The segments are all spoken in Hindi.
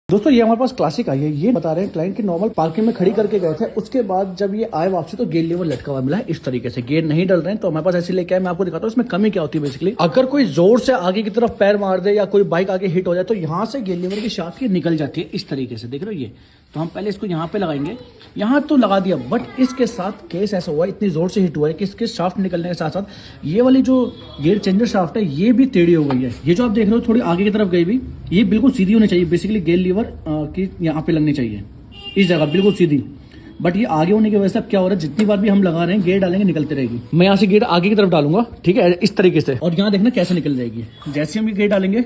दोस्तों ये हमारे पास क्लासिक आई है। ये बता रहे हैं क्लाइंट की नॉर्मल पार्किंग में खड़ी करके गए थे, उसके बाद जब ये आए वापसी तो गेयर लीवर लटका हुआ मिला है इस तरीके से। गेयर नहीं डल रहे हैं तो हमारे पास ऐसे लेके आए। मैं आपको दिखाता हूँ इसमें कमी क्या होती है। बेसिकली अगर कोई जोर से आगे की तरफ पैर मार दे या कोई बाइक आगे हिट हो जाए तो यहाँ से गेयर लीवर की शाफ्ट निकल जाती है इस तरीके से। देख रहे हो ये, तो हम पहले इसको यहाँ पे लगाएंगे। यहाँ तो लगा दिया, बट इसके साथ केस ऐसा हुआ, इतनी जोर से हिट हुआ है कि इसके शाफ्ट निकलने के साथ साथ ये वाली जो गियर चेंजर शाफ्ट है ये भी टेढ़ी हो गई है। ये जो आप देख रहे हो थोड़ी आगे की तरफ गई भी, ये बिल्कुल सीधी होनी चाहिए। बेसिकली गियर लीवर की यहाँ पे लगनी चाहिए इस जगह बिल्कुल सीधी, बट ये आगे होने की वजह से अब क्या हो रहा है, जितनी बार भी हम लगा रहे हैं गेयर डालेंगे निकलते रहेगी। मैं यहाँ से गेयर आगे की तरफ डालूंगा, ठीक है, इस तरीके से, और यहाँ देखना कैसे निकल जाएगी। जैसे हम ये गेयर डालेंगे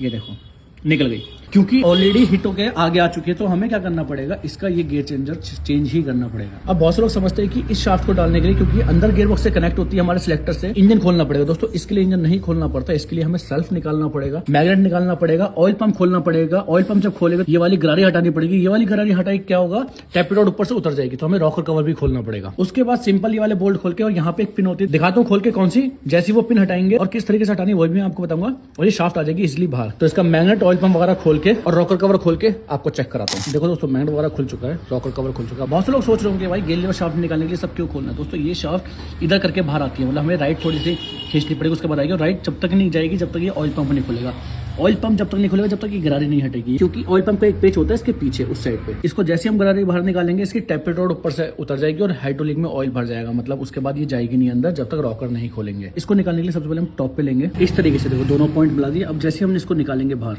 ये देखो निकल गई, क्योंकि ऑलरेडी हिट होकर आगे आ चुकी है। तो हमें क्या करना पड़ेगा, इसका ये गियर चेंजर चेंज ही करना पड़ेगा। अब बहुत से लोग समझते हैं कि इस शाफ्ट को डालने के लिए, क्योंकि अंदर गियर बॉक्स से कनेक्ट होती है हमारे सिलेक्टर से, इंजन खोलना पड़ेगा। दोस्तों इसके लिए इंजन नहीं खोलना पड़ता, इसके लिए हमें सेल्फ निकालना पड़ेगा, मैग्नेट निकालना पड़ेगा, ऑयल पंप खोलना पड़ेगा। ऑयल पंप जब खोलेगा ये वाली गरारी हटानी पड़ेगी। ये वाली गरारी हटाई क्या होगा, टैप रॉड ऊपर से उतर जाएगी, तो हमें रॉकर कवर भी खोलना पड़ेगा। उसके बाद सिंपल ये वाले बोल्ट खोल के, और यहाँ पे एक पिन होती है, दिखाता हूँ खोल के कौन सी। जैसी वो पिन हटाएंगे और किस तरीके से हटानी वो भी मैं आपको बताऊंगा, और ये शाफ्ट आ जाएगी इसलिए बाहर। तो इसका मैग्नेट, ऑयल पंप वगैरह खोल के और रॉकर कवर खोल के आपको चेक कराता हूँ। देखो दोस्तों मैग्नेट वगैरह खुल चुका है, रॉकर कवर खुल चुका है। बहुत से लोग सोच रहे होंगे भाई गेयर लीवर शाफ्ट निकालने के लिए सब क्यों खोलना है। दोस्तों ये शाफ्ट इधर करके बाहर आती है, मतलब हमें राइट थोड़ी सी खींचनी पड़ेगी, उसके बाद आएगी। और राइट जब तक नहीं जाएगी जब तक ये ऑयल पंप नहीं खुलेगा। ऑयल पंप जब तक नहीं खुलेगा जब तक ये गरारी नहीं हटेगी, क्योंकि ऑयल पंप का एक पेच होता है इसके पीछे उस साइड पे। इसको जैसे हम गरारी बाहर निकालेंगे इसकी टैप रॉड ऊपर से उतर जाएगी और हाइड्रोलिक में ऑयल भर जाएगा। मतलब उसके बाद ये जाएगी नहीं अंदर जब तक रॉकर नहीं खोलेंगे। इसको निकालने के लिए सबसे पहले हम टॉप पे लेंगे इस तरीके से। देखो दोनों पॉइंट मिला दिए। अब जैसे हम इसको निकालेंगे बाहर,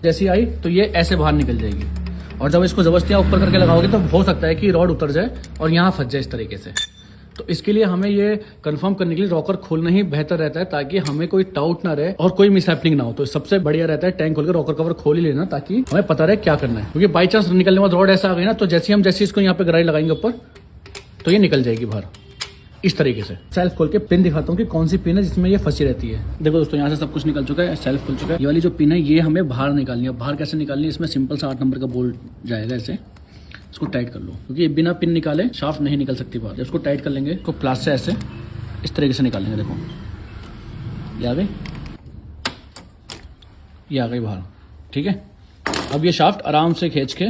जैसी आई तो ये ऐसे बाहर निकल जाएगी। और जब इसको जबरदस्ती ऊपर करके लगाओगे तो हो सकता है कि रॉड उतर जाए और यहाँ फंस जाए इस तरीके से। तो इसके लिए हमें ये कंफर्म करने के लिए रॉकर खोलना ही बेहतर रहता है, ताकि हमें कोई डाउट ना रहे और कोई मिसहैपनिंग ना हो। तो सबसे बढ़िया रहता है टैंक खोल के रॉकर कवर खोल ही लेना, ताकि हमें पता रहे क्या करना है। क्योंकि बाई चांस निकलने बाद रॉड ऐसा आ गई ना, तो जैसे इसको यहाँ पे गराई लगाएंगे ऊपर तो ये निकल जाएगी बाहर इस तरीके से। सेल्फ खोल के पिन दिखाता हूँ कि कौन सी पिन है जिसमें ये फंसी रहती है। देखो दोस्तों यहाँ से सब कुछ निकल चुका है, सेल्फ खुल चुका है। ये वाली जो पिन है ये हमें बाहर निकालनी है। बाहर कैसे निकालनी है, इसमें सिंपल सा 8 नंबर का बोल्ट जाएगा, ऐसे इसको टाइट कर लो, क्योंकि बिना पिन निकाले शाफ्ट नहीं निकल सकती बाहर। जब इसको टाइट कर लेंगे तो प्लास से ऐसे इस तरीके से निकालेंगे। देखो ये आ गई, ये आ गई बाहर, ठीक है। अब ये शाफ्ट आराम से खींच के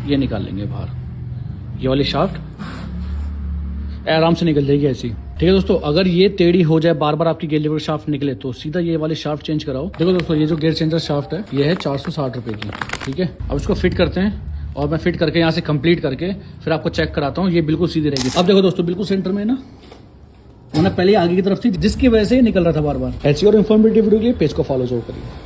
ये निकाल लेंगे बाहर। ये वाली शाफ्ट आराम से निकल जाएगी ऐसी, ठीक है दोस्तों। अगर ये टेढ़ी हो जाए, बार बार आपकी गियर लीवर शाफ्ट निकले, तो सीधा ये वाली शाफ्ट चेंज कराओ। देखो दोस्तों ये जो गियर चेंजर शाफ्ट है ये है 460 रुपए की, ठीक है। अब इसको फिट करते हैं, और मैं फिट करके यहाँ से कंप्लीट करके फिर आपको चेक कराता हूँ। ये बिल्कुल सीधी रहेगी। अब देखो दोस्तों बिल्कुल सेंटर में है ना, मैंने पहले आगे की तरफ थी जिसकी वजह से निकल रहा था बार बार। ऐसी और इन्फॉर्मेटिव वीडियो के लिए पेज को फॉलो जरूर करिए।